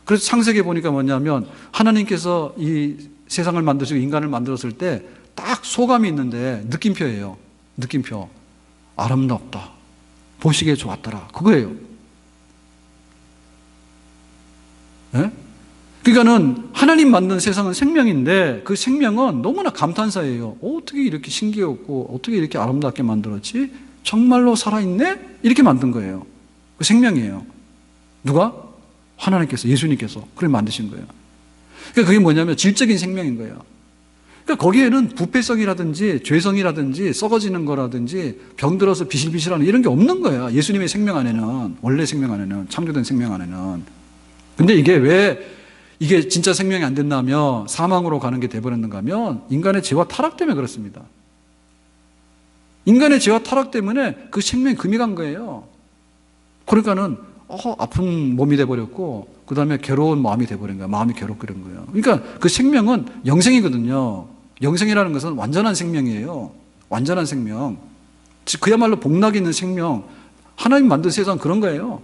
그래서 창세기에 보니까 뭐냐면 하나님께서 이 세상을 만드시고 인간을 만들었을 때 딱 소감이 있는데 느낌표예요. 느낌표. 아름답다. 보시기에 좋았더라. 그거예요. 예? 그러니까는 하나님 만든 세상은 생명인데 그 생명은 너무나 감탄사예요. 어떻게 이렇게 신기했고 어떻게 이렇게 아름답게 만들었지? 정말로 살아있네? 이렇게 만든 거예요. 그 생명이에요. 누가? 하나님께서, 예수님께서 그렇게 만드신 거예요. 그러니까 그게 뭐냐면 질적인 생명인 거예요. 그러니까 거기에는 부패성이라든지 죄성이라든지 썩어지는 거라든지 병들어서 비실비실하는 이런 게 없는 거야. 예수님의 생명 안에는, 원래 생명 안에는, 창조된 생명 안에는. 근데 이게 왜 이게 진짜 생명이 안 된다며 사망으로 가는 게 돼버렸는가 하면 인간의 죄와 타락 때문에 그렇습니다. 인간의 죄와 타락 때문에 그 생명이 금이 간 거예요. 그러니까는 아픈 몸이 돼버렸고 그 다음에 괴로운 마음이 돼버린 거예요. 마음이 괴롭게 된 거예요. 그러니까 그 생명은 영생이거든요. 영생이라는 것은 완전한 생명이에요. 완전한 생명. 그야말로 복락이 있는 생명. 하나님 만든 세상 그런 거예요.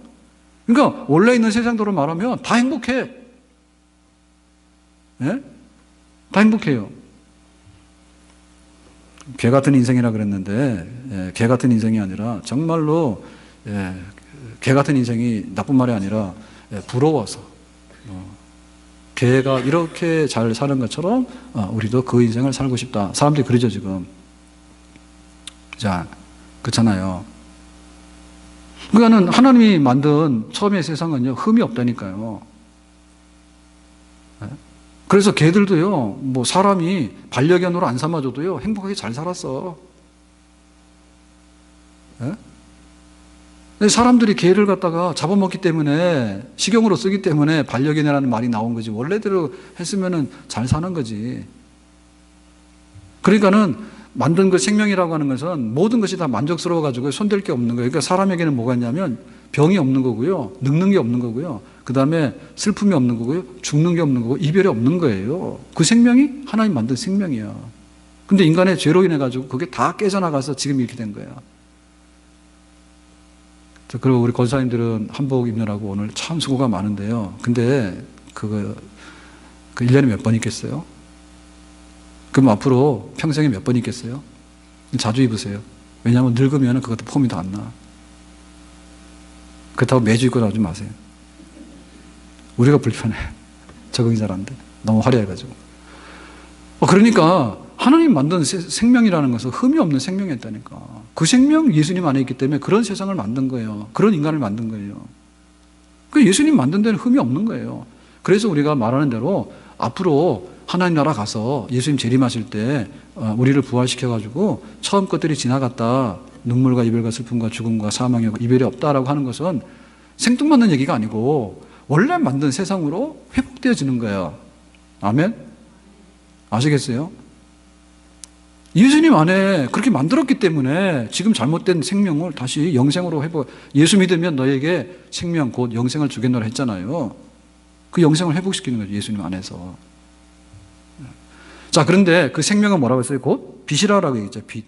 그러니까 원래 있는 세상대로 말하면 다 행복해. 예? 다 행복해요. 개 같은 인생이라 그랬는데 개 같은 인생이 아니라 정말로 개 같은 인생이 나쁜 말이 아니라 부러워서 개가 이렇게 잘 사는 것처럼 우리도 그 인생을 살고 싶다. 사람들이 그러죠 지금. 자, 그렇잖아요. 그러니까는 하나님이 만든 처음의 세상은요 흠이 없다니까요. 그래서 개들도요, 뭐 사람이 반려견으로 안 삼아줘도요, 행복하게 잘 살았어. 예? 근데 사람들이 개를 갖다가 잡아먹기 때문에, 식용으로 쓰기 때문에 반려견이라는 말이 나온 거지. 원래대로 했으면은 잘 사는 거지. 그러니까는 만든 그 생명이라고 하는 것은 모든 것이 다 만족스러워가지고 손댈 게 없는 거예요. 그러니까 사람에게는 뭐가 있냐면 병이 없는 거고요. 늙는 게 없는 거고요. 그 다음에 슬픔이 없는 거고요. 죽는 게 없는 거고 이별이 없는 거예요. 그 생명이 하나님 만든 생명이야. 근데 인간의 죄로 인해가지고 그게 다 깨져나가서 지금 이렇게 된 거야. 그리고 우리 권사님들은 한복 입느라고 오늘 참 수고가 많은데요. 근데 그 1년에 몇 번 입겠어요? 그럼 앞으로 평생에 몇 번 입겠어요? 자주 입으세요. 왜냐하면 늙으면 그것도 폼이 더 안 나. 그렇다고 매주 입고 나오지 마세요. 우리가 불편해. 적응이 잘 안 돼. 너무 화려해가지고. 그러니까 하나님 만든 생명이라는 것은 흠이 없는 생명이었다니까. 그 생명 예수님 안에 있기 때문에 그런 세상을 만든 거예요. 그런 인간을 만든 거예요. 그 예수님 만든 데는 흠이 없는 거예요. 그래서 우리가 말하는 대로 앞으로 하나님 나라 가서 예수님 재림하실 때 우리를 부활시켜가지고 처음 것들이 지나갔다. 눈물과 이별과 슬픔과 죽음과 사망이 이별이 없다라고 하는 것은 생뚱맞는 얘기가 아니고 원래 만든 세상으로 회복되어지는 거예요. 아멘? 아시겠어요? 예수님 안에 그렇게 만들었기 때문에 지금 잘못된 생명을 다시 영생으로 회복, 예수 믿으면 너에게 생명 곧 영생을 주겠노라 했잖아요. 그 영생을 회복시키는 거죠. 예수님 안에서. 자, 그런데 그 생명은 뭐라고 했어요? 곧 빛이라고 얘기했죠. 빛.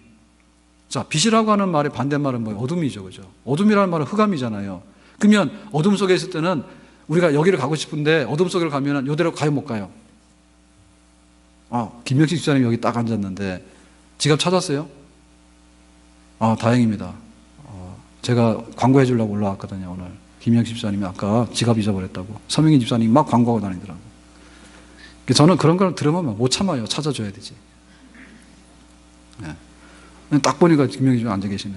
자, 빛이라고 하는 말의 반대말은 뭐예요? 어둠이죠. 그죠? 어둠이라는 말은 흑암이잖아요. 그러면 어둠 속에 있을 때는 우리가 여기를 가고 싶은데 어둠 속으로 가면 이대로 가요, 못 가요? 김명식 집사님 여기 딱 앉았는데 지갑 찾았어요? 다행입니다. 제가 광고해 주려고 올라왔거든요, 오늘. 김명식 집사님이 아까 지갑 잊어버렸다고. 서명희 집사님이 막 광고하고 다니더라고요. 저는 그런 걸 들으면 못 참아요. 찾아줘야 되지. 네. 딱 보니까 김명희 집사님 앉아 계시네.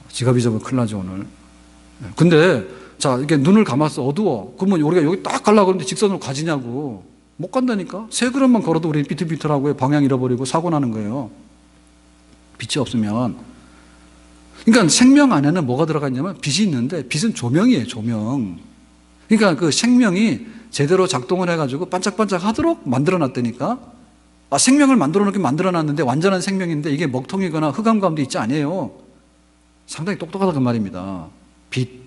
지갑 잊어버리면 큰일 나죠, 오늘. 네. 근데, 자, 이렇게 눈을 감았어. 어두워. 그러면 우리가 여기 딱 가려고 그러는데 직선으로 가지냐고. 못 간다니까? 세 걸음만 걸어도 우리 비틀비틀하고 방향 잃어버리고 사고 나는 거예요. 빛이 없으면. 그러니까 생명 안에는 뭐가 들어가 있냐면 빛이 있는데 빛은 조명이에요, 조명. 그러니까 그 생명이 제대로 작동을 해가지고 반짝반짝 하도록 만들어 놨다니까? 생명을 만들어 놓게 만들어 놨는데 완전한 생명인데 이게 먹통이거나 흑암 가운데 있지 않아요. 상당히 똑똑하다 그 말입니다. 빛.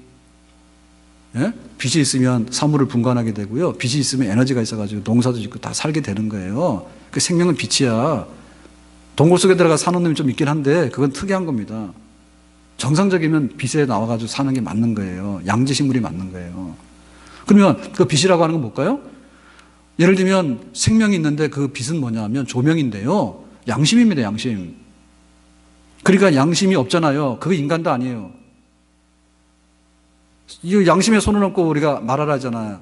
예? 빛이 있으면 사물을 분간하게 되고요. 빛이 있으면 에너지가 있어가지고 농사도 짓고 다 살게 되는 거예요. 그 생명은 빛이야. 동굴 속에 들어가 사는 놈이 좀 있긴 한데 그건 특이한 겁니다. 정상적이면 빛에 나와가지고 사는 게 맞는 거예요. 양지식물이 맞는 거예요. 그러면 그 빛이라고 하는 건 뭘까요? 예를 들면 생명이 있는데 그 빛은 뭐냐면 조명인데요. 양심입니다, 양심. 그러니까 양심이 없잖아요. 그거 인간도 아니에요. 이 양심에 손을 얹고 우리가 말하라 하잖아요.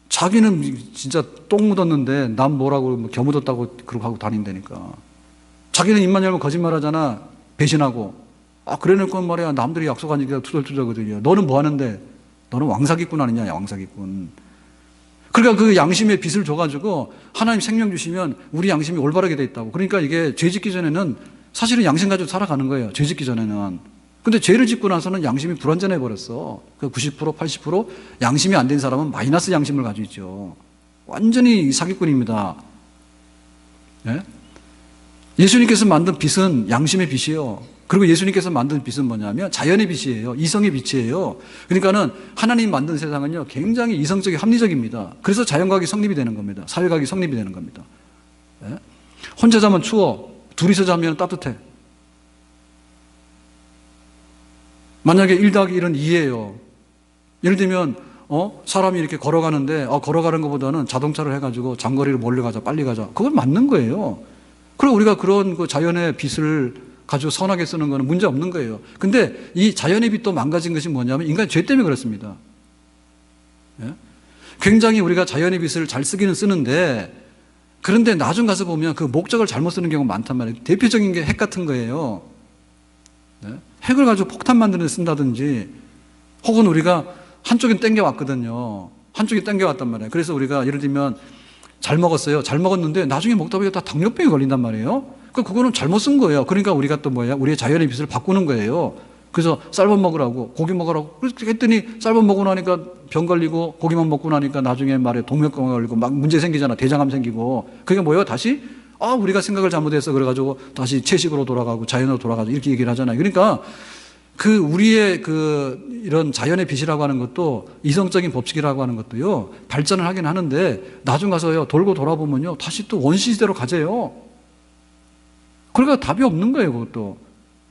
자기는 진짜 똥 묻었는데 남 뭐라고 겨 묻었다고 그러고 하고 다닌다니까. 자기는 입만 열면 거짓말 하잖아. 배신하고. 그래 놓고 말이야. 남들이 약속하니까 투덜투덜거든요. 너는 뭐 하는데? 너는 왕사기꾼 아니냐, 왕사기꾼. 그러니까 그 양심의 빛을 줘가지고 하나님 생명 주시면 우리 양심이 올바르게 돼 있다고. 그러니까 이게 죄 짓기 전에는 사실은 양심 가지고 살아가는 거예요. 죄 짓기 전에는. 근데 죄를 짓고 나서는 양심이 불완전해 버렸어. 그 90%, 80% 양심이 안 된 사람은 마이너스 양심을 가지고 있죠. 완전히 사기꾼입니다. 예? 예수님께서 만든 빛은 양심의 빛이에요. 그리고 예수님께서 만든 빛은 뭐냐면 자연의 빛이에요. 이성의 빛이에요. 그러니까는 하나님 만든 세상은요 굉장히 이성적이 합리적입니다. 그래서 자연과학이 성립이 되는 겁니다. 사회과학이 성립이 되는 겁니다. 예? 혼자 자면 추워. 둘이서 자면 따뜻해. 만약에 1 더하기 1은 2예요. 예를 들면 사람이 이렇게 걸어가는데 걸어가는 것보다는 자동차를 해가지고 장거리를 멀리 가자, 빨리 가자. 그건 맞는 거예요. 그리고 우리가 그런 그 자연의 빛을 가지고 선하게 쓰는 거는 문제 없는 거예요. 근데 이 자연의 빛도 망가진 것이 뭐냐면 인간의 죄 때문에 그렇습니다. 예? 굉장히 우리가 자연의 빛을 잘 쓰기는 쓰는데 그런데 나중 가서 보면 그 목적을 잘못 쓰는 경우가 많단 말이에요. 대표적인 게 핵 같은 거예요. 예? 핵을 가지고 폭탄 만드는 데 쓴다든지 혹은 우리가 한쪽엔 땡겨왔거든요. 한쪽이 땡겨왔단 말이에요. 그래서 우리가 예를 들면 잘 먹었어요. 잘 먹었는데 나중에 먹다 보니까 다 당뇨병이 걸린단 말이에요. 그거는 잘못 쓴 거예요. 그러니까 우리가 또 뭐야? 우리의 자연의 빛을 바꾸는 거예요. 그래서 쌀밥 먹으라고, 고기 먹으라고. 그렇게 했더니 쌀밥 먹고 나니까 병 걸리고 고기만 먹고 나니까 나중에 말에 동맥경화 걸리고 막 문제 생기잖아. 대장암 생기고. 그게 뭐예요? 다시 우리가 생각을 잘못해서 그래가지고 다시 채식으로 돌아가고 자연으로 돌아가고 이렇게 얘기를 하잖아요. 그러니까 우리의 이런 자연의 빛이라고 하는 것도 이성적인 법칙이라고 하는 것도요, 발전을 하긴 하는데 나중 가서요, 돌고 돌아보면요, 다시 또 원시시대로 가재요. 그러니까 답이 없는 거예요, 그것도.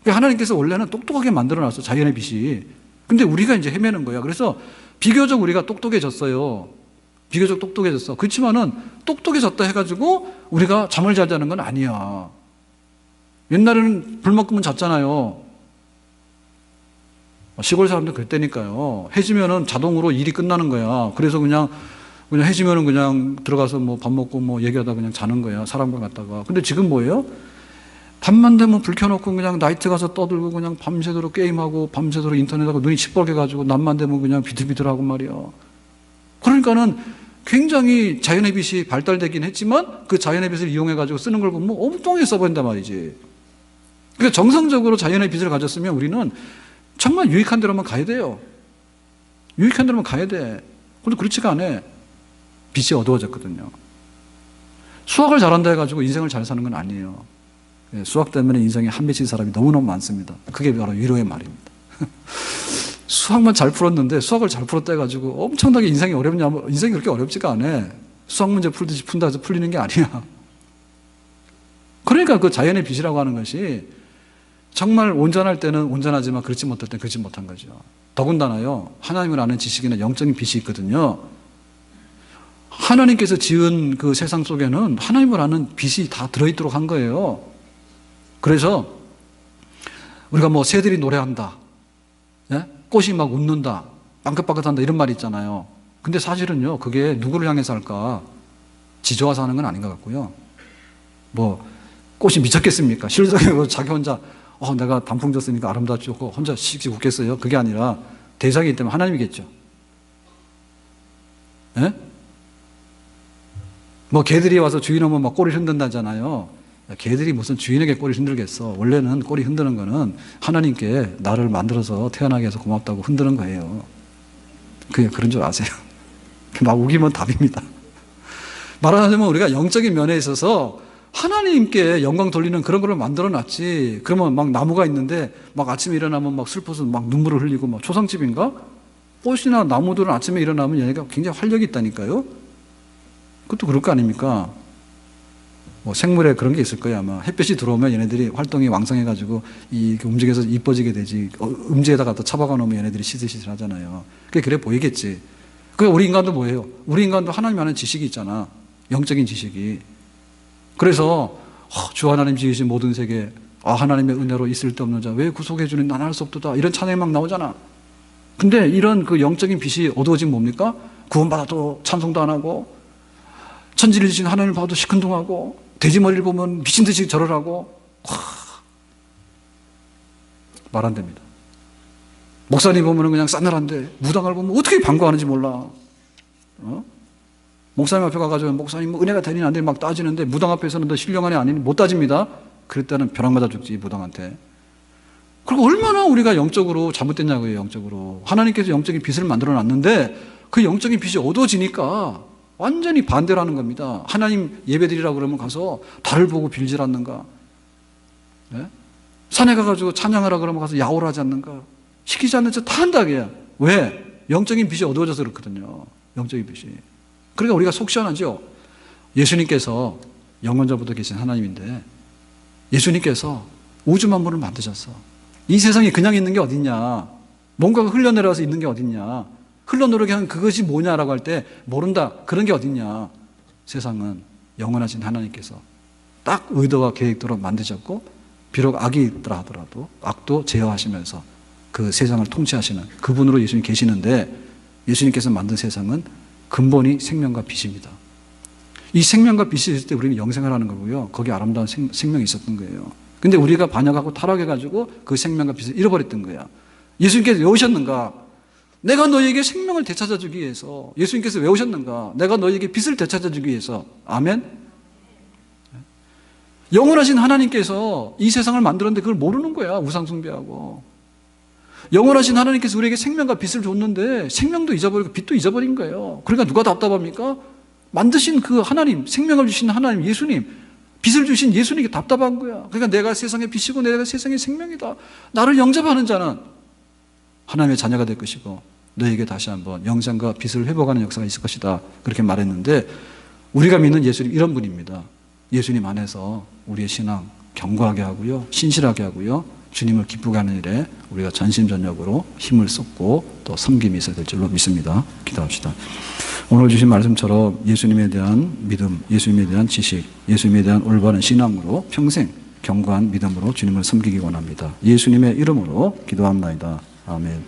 하나님께서 원래는 똑똑하게 만들어 놨어, 자연의 빛이. 근데 우리가 이제 헤매는 거야. 그래서 비교적 우리가 똑똑해졌어요. 비교적 똑똑해졌어. 그렇지만은 똑똑해졌다 해가지고 우리가 잠을 잘 자는 건 아니야. 옛날에는 불 먹으면 잤잖아요. 시골 사람들 그랬다니까요. 해지면은 자동으로 일이 끝나는 거야. 그래서 그냥 해지면은 그냥 들어가서 뭐 밥 먹고 뭐 얘기하다 그냥 자는 거야. 사람과 갔다가. 근데 지금 뭐예요? 밤만 되면 불 켜놓고 그냥 나이트 가서 떠들고 그냥 밤새도록 게임하고 밤새도록 인터넷하고 눈이 시뻘개가지고 낮만 되면 그냥 비틀비틀하고 말이야. 그러니까는 굉장히 자연의 빛이 발달되긴 했지만 그 자연의 빛을 이용해가지고 쓰는 걸 보면 엉뚱하게 써버린단 말이지. 그러니까 정상적으로 자연의 빛을 가졌으면 우리는 정말 유익한 데로만 가야 돼요. 유익한 데로만 가야 돼. 근데 그렇지가 않아. 빛이 어두워졌거든요. 수학을 잘한다 해가지고 인생을 잘 사는 건 아니에요. 수학 때문에 인생에 한 맺힌 사람이 너무너무 많습니다. 그게 바로 위로의 말입니다. 수학만 잘 풀었는데 수학을 잘 풀었다 해가지고 엄청나게 인생이 어렵냐면 인생이 그렇게 어렵지가 않아. 수학 문제 풀듯이 푼다 해서 풀리는 게 아니야. 그러니까 그 자연의 빛이라고 하는 것이 정말 온전할 때는 온전하지만 그렇지 못할 때는 그렇지 못한 거죠. 더군다나요, 하나님을 아는 지식에는 영적인 빛이 있거든요. 하나님께서 지은 그 세상 속에는 하나님을 아는 빛이 다 들어있도록 한 거예요. 그래서 우리가 뭐 새들이 노래한다, 예? 꽃이 막 웃는다, 빵긋빵긋한다 이런 말이 있잖아요. 근데 사실은요, 그게 누구를 향해서 할까? 지 좋아서 하는 건 아닌 것 같고요. 뭐 꽃이 미쳤겠습니까? 실적으로 자기 혼자 내가 단풍 졌으니까 아름답죠. 혼자 씩씩 웃겠어요? 그게 아니라 대상이기 때문에 하나님이겠죠. 예? 뭐 개들이 와서 주인 오면 막 꼬리 흔든다잖아요. 개들이 무슨 주인에게 꼬리 흔들겠어. 원래는 꼬리 흔드는 거는 하나님께 나를 만들어서 태어나게 해서 고맙다고 흔드는 거예요. 그런 줄 아세요? 막 우기면 답입니다. 말하자면 우리가 영적인 면에 있어서 하나님께 영광 돌리는 그런 걸 만들어 놨지. 그러면 막 나무가 있는데 막 아침에 일어나면 막 슬퍼서 막 눈물을 흘리고 막 초상집인가? 꽃이나 나무들은 아침에 일어나면 얘네가 굉장히 활력이 있다니까요. 그것도 그럴 거 아닙니까? 뭐 생물에 그런 게 있을 거예요, 아마. 햇볕이 들어오면 얘네들이 활동이 왕성해가지고 움직여서 이뻐지게 되지. 음지에다 갖다 처박아 놓으면 얘네들이 시들시들 하잖아요. 그래 보이겠지. 우리 인간도 뭐예요? 우리 인간도 하나님 아는 지식이 있잖아. 영적인 지식이. 그래서 주 하나님 지으신 모든 세계, 하나님의 은혜로 있을 데 없는 자 왜 구속해 주는 나는 할 수 없도다, 이런 찬양이 막 나오잖아. 근데 이런 그 영적인 빛이 어두워지면 뭡니까? 구원받아도 찬송도 안 하고, 천지를 지신 하나님을 봐도 시큰둥하고, 돼지머리를 보면 미친 듯이 절을 하고, 말 안 됩니다. 목사님 보면 그냥 싸늘한데 무당을 보면 어떻게 반가워하는지 몰라. 목사님 앞에 가가지고 목사님 뭐 은혜가 되니 안 되니 막 따지는데 무당 앞에서는 너 신령하니 아니니 못 따집니다. 그랬다는 벼락 맞아 죽지, 무당한테. 그리고 얼마나 우리가 영적으로 잘못됐냐고요. 영적으로 하나님께서 영적인 빛을 만들어 놨는데 그 영적인 빛이 어두워지니까 완전히 반대로 하는 겁니다. 하나님 예배드리라고 그러면 가서 달을 보고 빌질 않는가? 네? 산에 가가지고 찬양하라 그러면 가서 야호를 하지 않는가? 시키지 않는 척 다 한다 그야. 왜? 영적인 빛이 어두워져서 그렇거든요. 영적인 빛이. 그러니까 우리가 속 시원하죠. 예수님께서 영원전부터 계신 하나님인데 예수님께서 우주 만물을 만드셨어. 이 세상에 그냥 있는 게 어딨냐? 뭔가가 흘러내려와서 있는 게 어딨냐? 흘러내려게 한 그것이 뭐냐라고 할 때 모른다. 그런 게 어딨냐? 세상은 영원하신 하나님께서 딱 의도와 계획대로 만드셨고, 비록 악이 있더라 하더라도 악도 제어하시면서 그 세상을 통치하시는 그분으로 예수님 계시는데, 예수님께서 만든 세상은 근본이 생명과 빛입니다. 이 생명과 빛이 있을 때 우리는 영생을 하는 거고요. 거기 아름다운 생명이 있었던 거예요. 근데 우리가 반역하고 타락해가지고 그 생명과 빛을 잃어버렸던 거야. 예수님께서 왜 오셨는가? 내가 너희에게 생명을 되찾아주기 위해서 예수님께서 왜 오셨는가? 내가 너희에게 빛을 되찾아주기 위해서. 아멘? 영원하신 하나님께서 이 세상을 만들었는데 그걸 모르는 거야. 우상 숭배하고. 영원하신 하나님께서 우리에게 생명과 빛을 줬는데 생명도 잊어버리고 빛도 잊어버린 거예요. 그러니까 누가 답답합니까? 만드신 그 하나님, 생명을 주신 하나님, 예수님, 빛을 주신 예수님이 답답한 거야. 그러니까 내가 세상의 빛이고 내가 세상의 생명이다. 나를 영접하는 자는 하나님의 자녀가 될 것이고 너에게 다시 한번 영생과 빛을 회복하는 역사가 있을 것이다. 그렇게 말했는데 우리가 믿는 예수님 이런 분입니다. 예수님 안에서 우리의 신앙 견고하게 하고요. 신실하게 하고요. 주님을 기쁘게 하는 일에 우리가 전심전력으로 힘을 쏟고 또 섬김이 있어야 될 줄로 믿습니다. 기도합시다. 오늘 주신 말씀처럼 예수님에 대한 믿음, 예수님에 대한 지식, 예수님에 대한 올바른 신앙으로 평생 견고한 믿음으로 주님을 섬기기 원합니다. 예수님의 이름으로 기도합니다. 아멘.